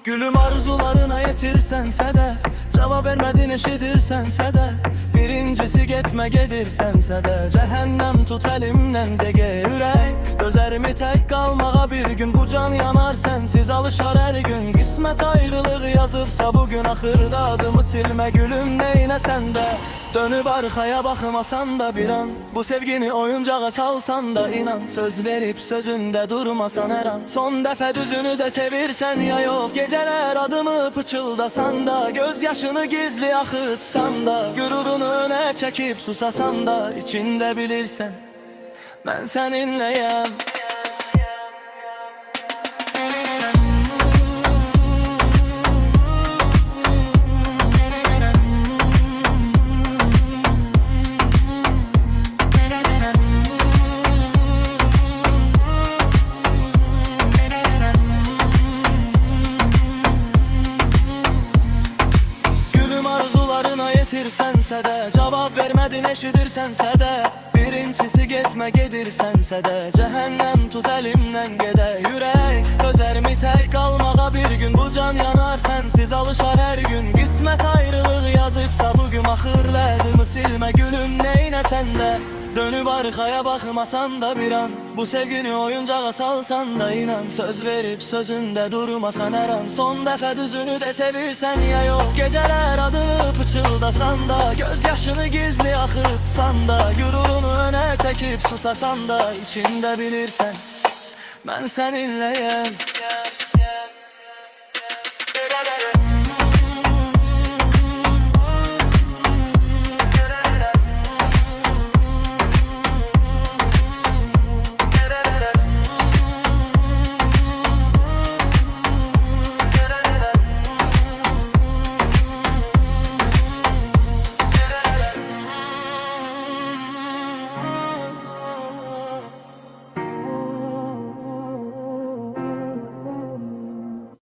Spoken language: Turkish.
Gülüm arzularına yetirsense de, cevap vermedin eşidirsense de, birincisi gitme gedirsense de, cehennem tut elimden de yürek. Gözlerimi tek kalmağa bir gün, bu can yanar sensiz alışar her gün. Kısmet ayrılığı yazıpsa bugün, ahırda adımı silme gülüm neyine sende. Dönüp arkaya bakmasan da bir an, bu sevgini oyuncağa salsan da inan. Söz verip sözünde durmasan her an, son defa düzünü de sevirsen ya yok. Geceler adımı pıçıldasan da, gözyaşını gizli akıtsan da, gururunu öne çekip susasan da, içinde bilirsen ben seninleyim. Sense de, cevap vermedin eşidirsense de, birincisi gitme gedirsense de, cehennem tut elimden gede yürek. Gözlerimi tek kalmağa bir gün, bu can yanar sensiz alışar her gün. Kısmet ayrılığı yazıpsa bugün, ahırlarımı silme gülüm neyine sende. Dönüp arkaya bakmasan da bir an, bu sevgini oyuncağa salsan da inan. Söz verip sözünde durmasan her an, son defa düzünü de sevirsen ya yok. Geceler adını pıçıldasan da, gözyaşını gizli akıtsan da, gururunu öne çekip susasan da, içinde bilirsen ben seninleyim.